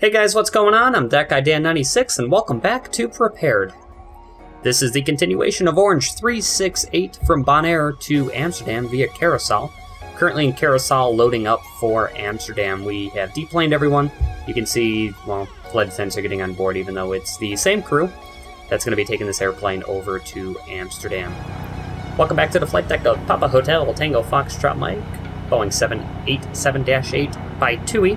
Hey guys, what's going on? I'm that guy Dan96 and welcome back to Prepared. This is the continuation of Orange 368 from Bonaire to Amsterdam via Carousel. Currently in Carousel loading up for Amsterdam. We have deplaned everyone. You can see, well, FlyTampa are getting on board even though it's the same crew that's going to be taking this airplane over to Amsterdam. Welcome back to the flight deck of Papa Hotel Tango Foxtrot Mike, Boeing 787-8 by TUI.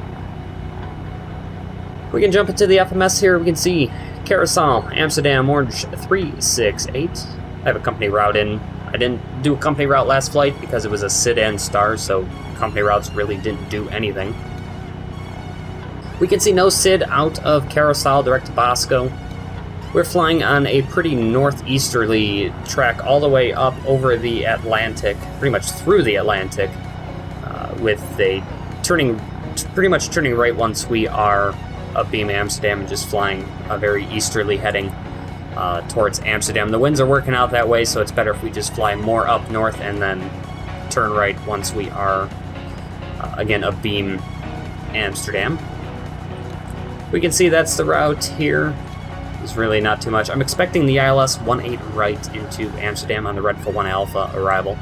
We can jump into the FMS here. We can see Carousel, Amsterdam, Orange 368. I have a company route in. I didn't do a company route last flight because it was a sit and star, so company routes really didn't do anything. We can see no SID out of Carousel direct to Bosco. We're flying on a pretty northeasterly track all the way up over the Atlantic, pretty much through the Atlantic, with a pretty much turning right once we are upbeam Amsterdam and just flying a very easterly heading towards Amsterdam. The winds are working out that way, so it's better if we just fly more up north and then turn right once we are, again, upbeam Amsterdam. We can see that's the route here. There's really not too much. I'm expecting the ILS 18 right into Amsterdam on the Red for 1 Alpha arrival.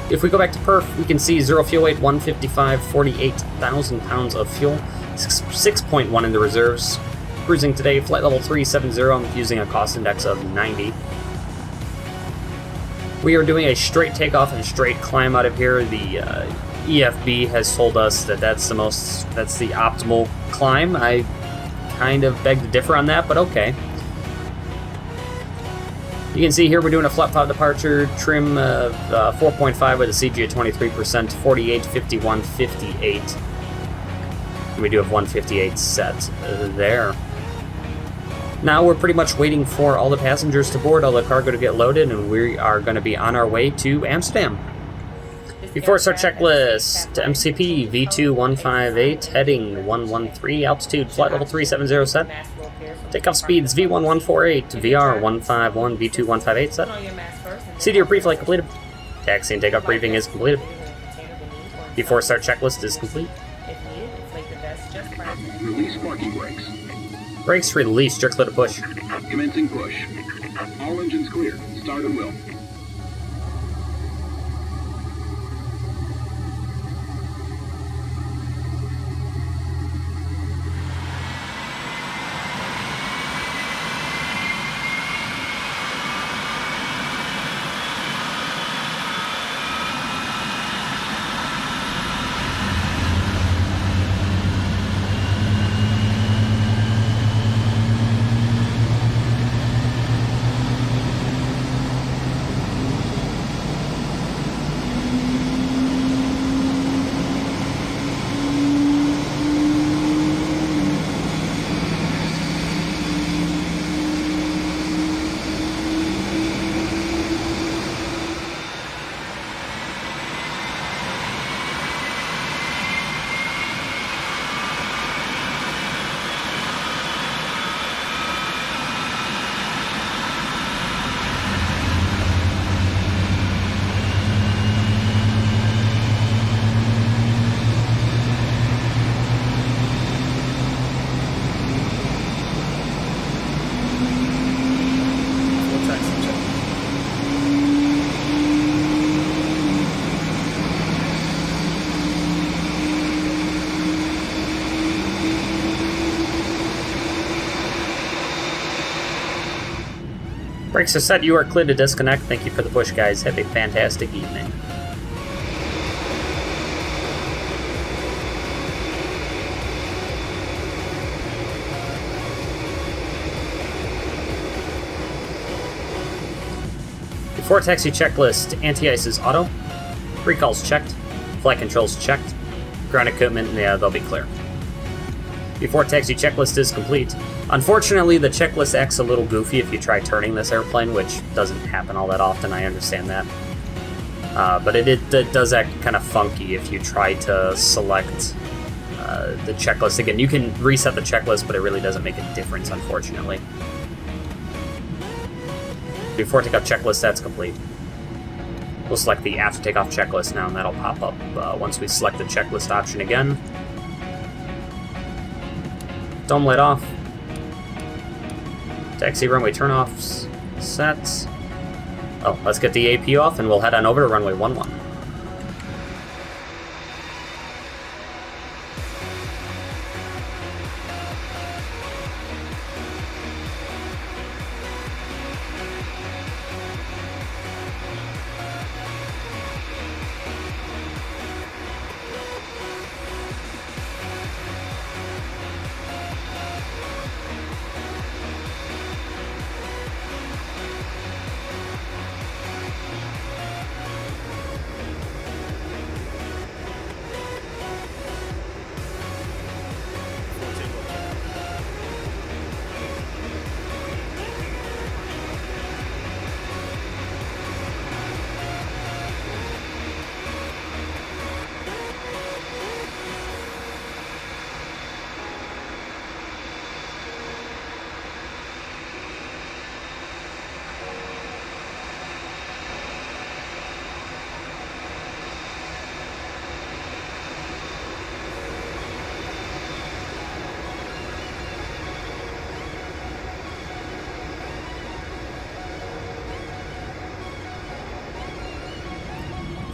If we go back to perf, we can see 0 fuel weight, 155, 48,000 pounds of fuel, 6.1 in the reserves. Cruising today, flight level 370, I'm using a cost index of 90. We are doing a straight takeoff and straight climb out of here. The EFB has told us that that's the optimal climb. I kind of beg to differ on that, but okay. You can see here we're doing a flat top departure, trim of 4.5 with a CG at 23%, 48, 51, 58. And we do have 158 set there. Now we're pretty much waiting for all the passengers to board, all the cargo to get loaded, and we are going to be on our way to Amsterdam. Before start checklist, MCP V2158, heading 113, altitude flight level 370 set. Takeoff speeds V1148, VR151, V2158 set. CDR pre-flight completed. Taxi and takeoff briefing is completed. Before start checklist is complete. Release parking brakes. Brakes released, jerk to push. Commencing push. All engines clear. Start at will. Brakes are set, you are clear to disconnect. Thank you for the push, guys. Have a fantastic evening. Before taxi checklist, anti-ice is auto. Recalls checked. Flight controls checked. Ground equipment, yeah, they'll be clear. Before taxi checklist is complete. Unfortunately, the checklist acts a little goofy if you try turning this airplane, which doesn't happen all that often, I understand that. But it does act kind of funky if you try to select the checklist again. You can reset the checklist, but it really doesn't make a difference, unfortunately. Before takeoff checklist, that's complete. We'll select the after takeoff checklist now, and that'll pop up once we select the checklist option again. Dome light off. Taxi runway turnoffs set. Oh, let's get the AP off, and we'll head on over to runway 11.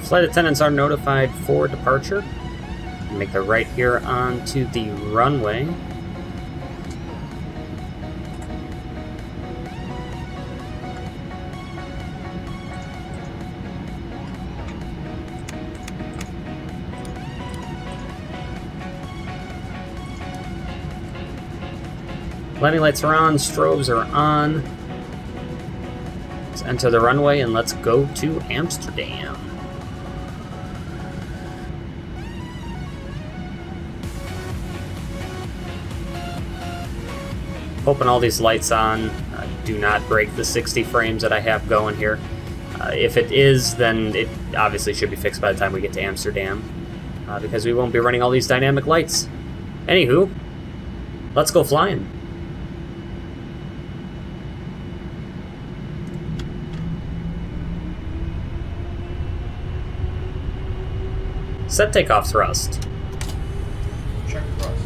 Flight attendants are notified for departure. Make the right here onto the runway. Landing lights are on, strobes are on. Let's enter the runway and let's go to Amsterdam. Hoping all these lights on do not break the 60 frames that I have going here. If it is, then it obviously should be fixed by the time we get to Amsterdam, because we won't be running all these dynamic lights. Anywho, let's go flying. Set takeoff thrust. Check thrust.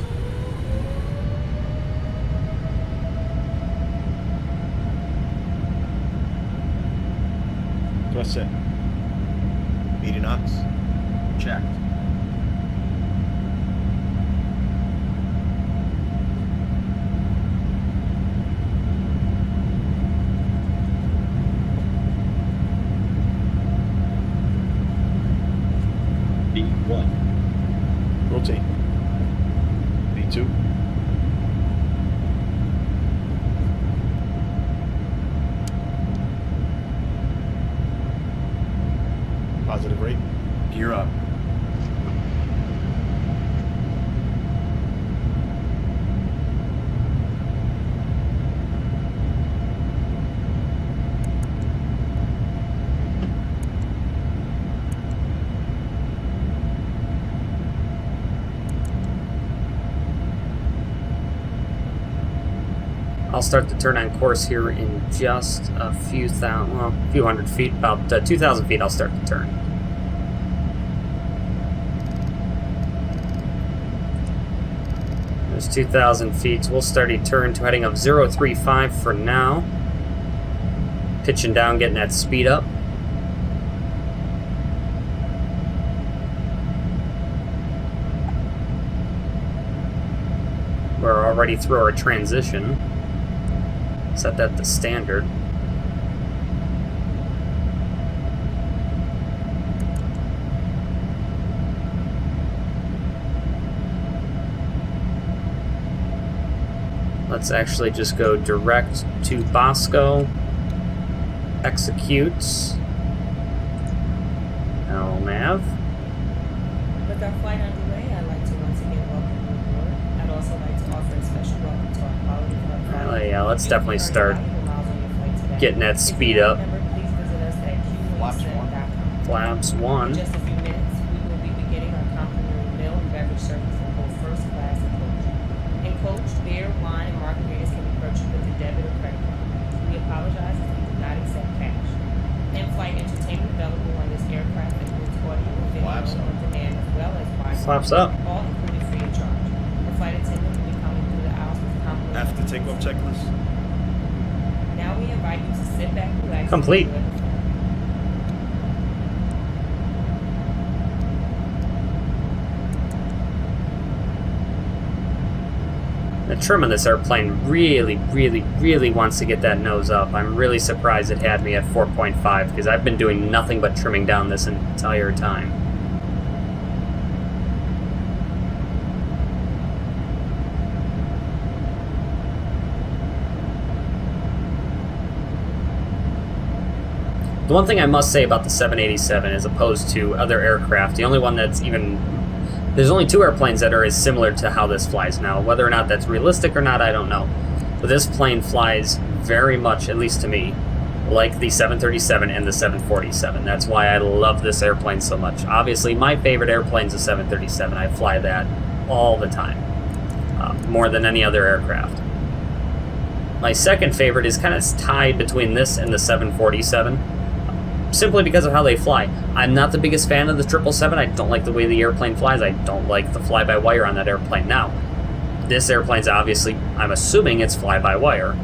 Thrust set. Median knots. Checked. B1. Rotate. B2. Positive rate. Gear up. I'll start to turn on course here in just a few hundred feet, about 2,000 feet. I'll start to turn. There's 2,000 feet. So we'll start a turn to heading of 035 for now. Pitching down, getting that speed up. We're already through our transition. Set that to standard. Let's actually just go direct to Bosco. Execute. LNAV. With our flight underway, I'd like to once again welcome you aboard. I'd also like to offer a special welcome to our quality club. Yeah, let's definitely start getting that speed up. Please visit us at QualityWings.com. Flaps 1. In just a few minutes, we will be beginning our complimentary meal and beverage service for both first class and coach. In coach, beer, wine, and margaritas can be purchased with a debit or credit card. We apologize if we do not accept cash. In-flight entertainment available on this Flaps up. All included free of charge. The flight attendant will be coming through the aisles with complimentary. After takeoff checklist. Now we invite you to sit back, relax, Complete. and enjoy the flight. The trim on this airplane really wants to get that nose up. I'm really surprised it had me at 4.5 because I've been doing nothing but trimming down this entire time. The one thing I must say about the 787 as opposed to other aircraft, the only one that's even... There's only 2 airplanes that are as similar to how this flies now. Whether or not that's realistic or not, I don't know. But this plane flies very much, at least to me, like the 737 and the 747. That's why I love this airplane so much. Obviously, my favorite airplane is the 737. I fly that all the time, more than any other aircraft. My second favorite is kind of tied between this and the 747. Simply because of how they fly. I'm not the biggest fan of the 777. I don't like the way the airplane flies. I don't like the fly-by-wire on that airplane. Now, this airplane's obviously, I'm assuming it's fly-by-wire.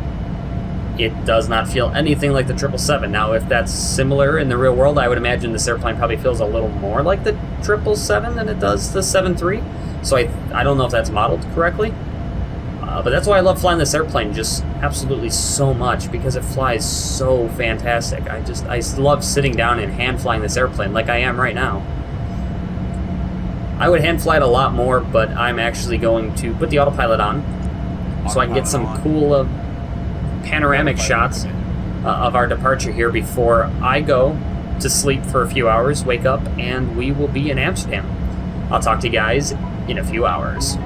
It does not feel anything like the 777. Now, if that's similar in the real world, I would imagine this airplane probably feels a little more like the 777 than it does the 73. So I don't know if that's modeled correctly. But that's why I love flying this airplane just absolutely so much, because it flies so fantastic. I love sitting down and hand flying this airplane like I am right now. I would hand fly it a lot more, but I'm actually going to put the autopilot on so I can get some cool panoramic shots of our departure here before I go to sleep for a few hours, wake up, and we will be in Amsterdam. I'll talk to you guys in a few hours.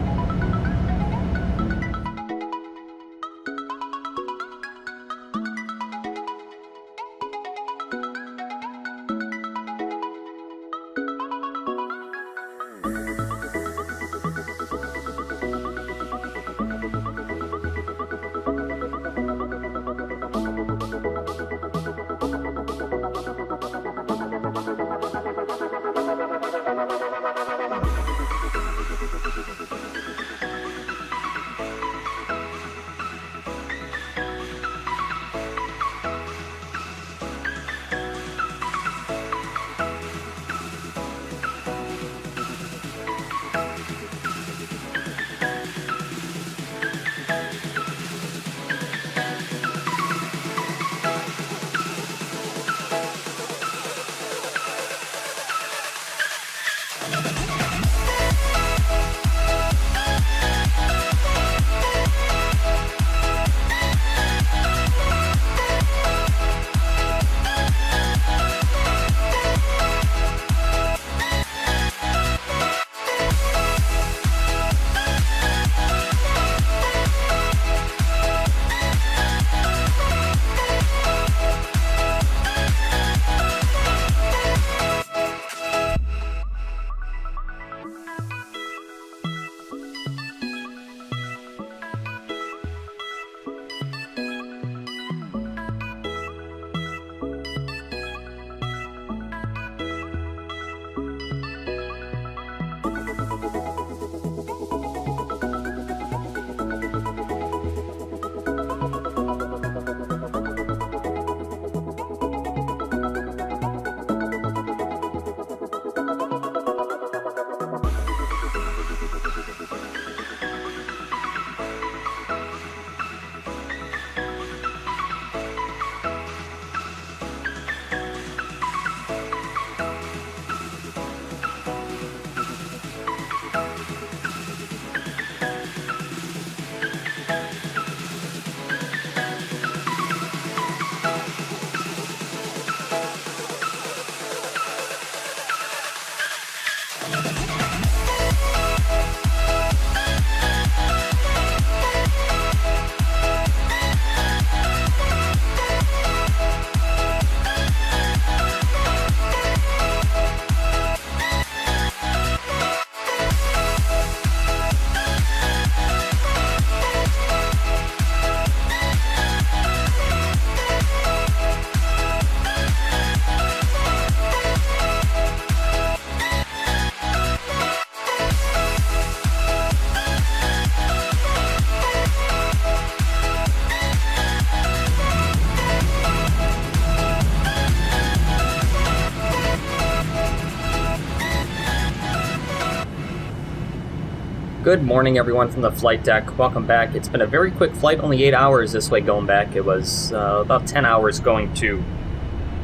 Good morning, everyone, from the flight deck. Welcome back. It's been a very quick flight, only 8 hours this way going back. It was about 10 hours going to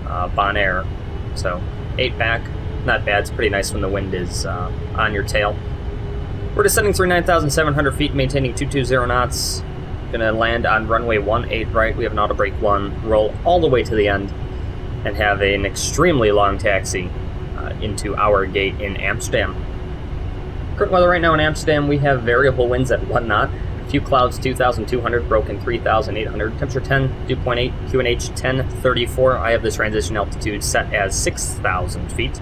Bonaire. So 8 back, not bad. It's pretty nice when the wind is on your tail. We're descending through 9,700 feet, maintaining 220 knots. Gonna land on runway 18 right. We have an auto brake 1, roll all the way to the end, and have an extremely long taxi into our gate in Amsterdam. Current weather right now in Amsterdam, we have variable winds at 1 knot, a few clouds 2,200, broken 3,800, temperature 10, dew point 8, QNH 1034. I have this transition altitude set as 6,000 feet.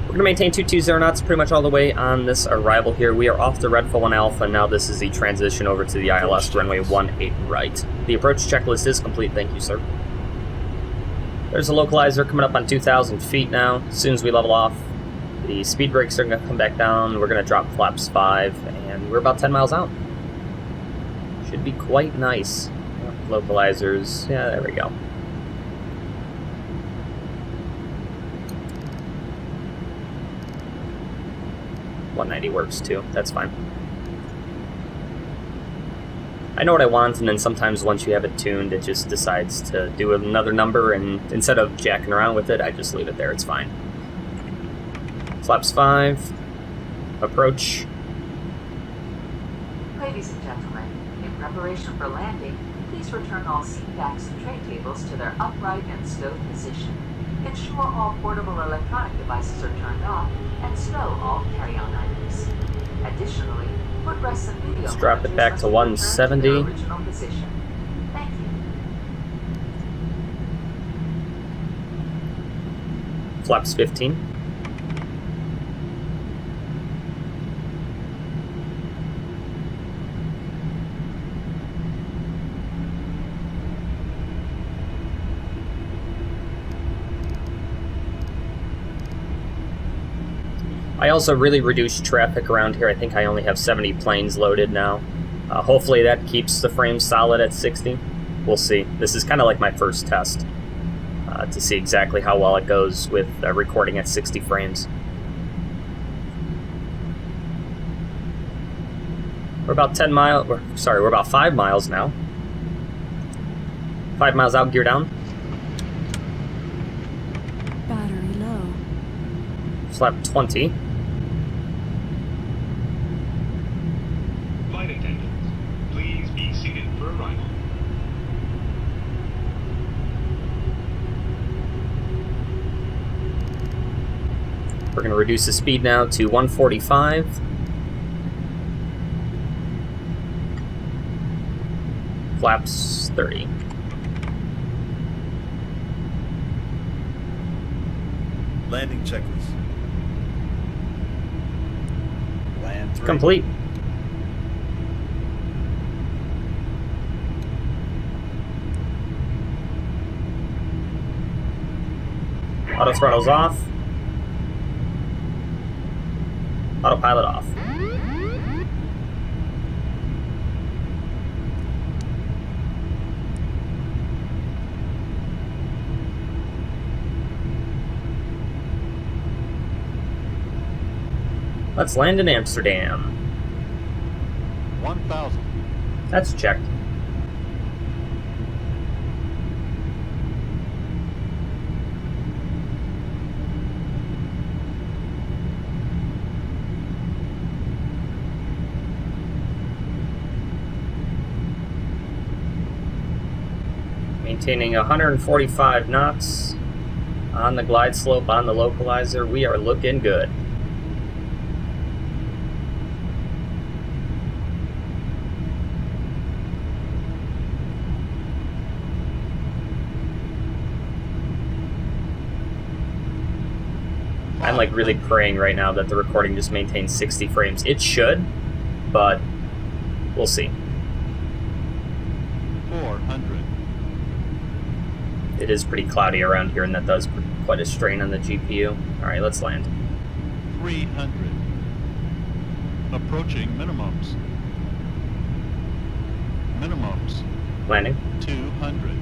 We're going to maintain 220 knots pretty much all the way on this arrival here. We are off the Red 1 Alpha, now this is the transition over to the ILS runway 18 right. The approach checklist is complete, thank you, sir. There's a localizer coming up on 2,000 feet now. As soon as we level off, the speed brakes are going to come back down. We're going to drop flaps 5, and we're about 10 miles out. Should be quite nice. Localizers, yeah, there we go. .190 works too, that's fine. I know what I want, and then sometimes once you have it tuned, it just decides to do another number, and instead of jacking around with it, I just leave it there, it's fine. Flaps 5, approach. Ladies and gentlemen, in preparation for landing, please return all seat backs and tray tables to their upright and stowed position. Ensure all portable electronic devices are turned off, and stow all carry-on items. Additionally, footrests and video Let's drop it back to 170. to their original position. Thank you. Flaps 15. I also really reduced traffic around here. I think I only have 70 planes loaded now. Hopefully that keeps the frames solid at 60. We'll see. This is kind of like my first test to see exactly how well it goes with recording at 60 frames. We're about 10 miles, sorry, we're about 5 miles now. 5 miles out, gear down. Battery low. Flap 20. Flight attendants, please be seated for arrival. We're going to reduce the speed now to 145. Flaps 30. Landing checklist. Land 3. Complete. Auto throttle's off. Autopilot off. Let's land in Amsterdam. 1,000. That's checked. Maintaining 145 knots on the glide slope on the localizer. We are looking good. I'm like really praying right now that the recording just maintains 60 frames. It should, but we'll see. 400. It is pretty cloudy around here, and that does put quite a strain on the GPU. Alright, let's land. 300. Approaching minimums. Minimums. Landing. 200.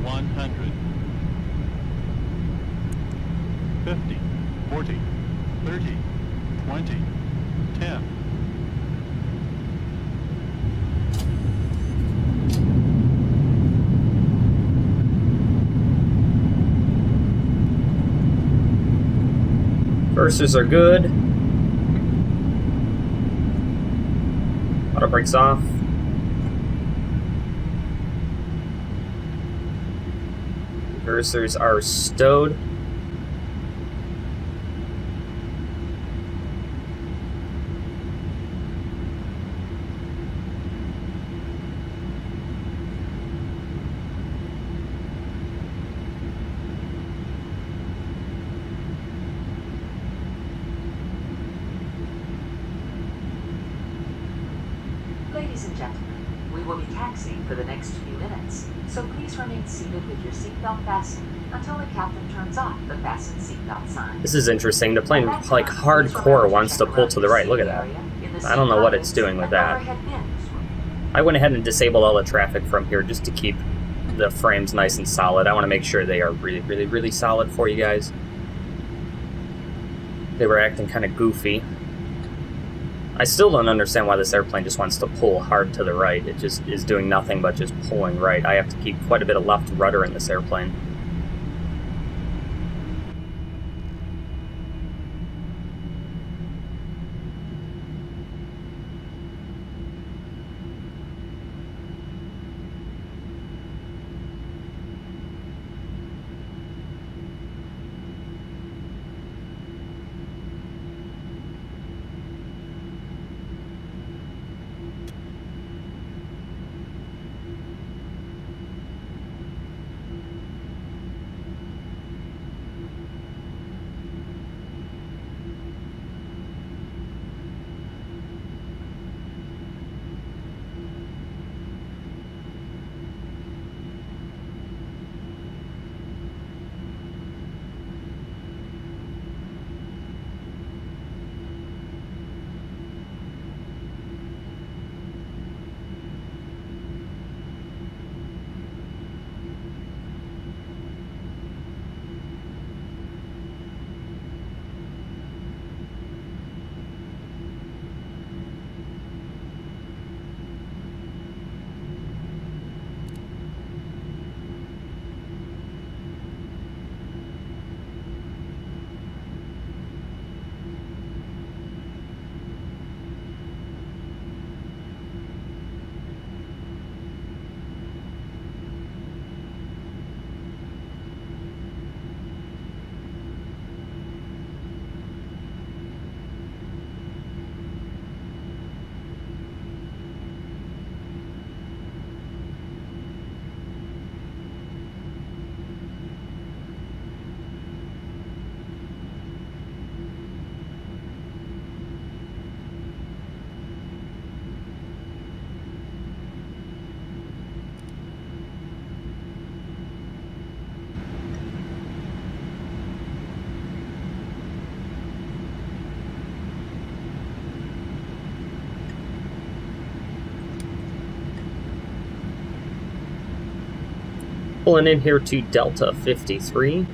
100. 50, 40, 30, 20, 10. Cursors are good. Auto brakes off. Cursors are stowed. Ladies and gentlemen, we will be taxiing for the next few minutes, so please remain seated with your seatbelt fastened until the captain turns off the fasten seatbelt sign. This is interesting. The plane, like, hardcore wants to pull to the right. Look at that. I don't know what it's doing with that. I went ahead and disabled all the traffic from here just to keep the frames nice and solid. I want to make sure they are really, really, really solid for you guys. They were acting kind of goofy. I still don't understand why this airplane just wants to pull hard to the right. It just is doing nothing but just pulling right. I have to keep quite a bit of left rudder in this airplane. Pulling in here to Delta 53.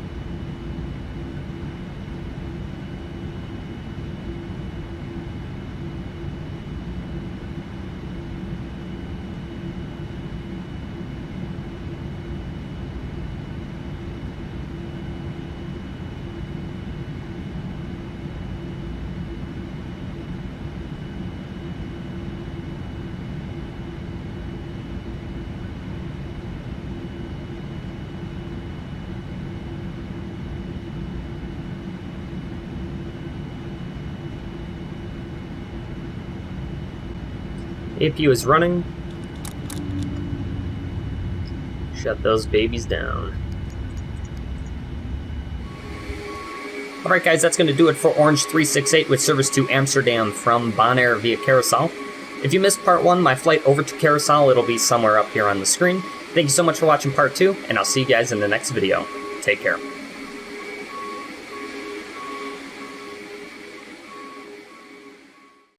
APU is running. Shut those babies down. Alright guys, that's going to do it for Orange 368 with service to Amsterdam from Bonaire via Carousel. If you missed part 1, my flight over to Carousel, it'll be somewhere up here on the screen. Thank you so much for watching part 2, and I'll see you guys in the next video. Take care.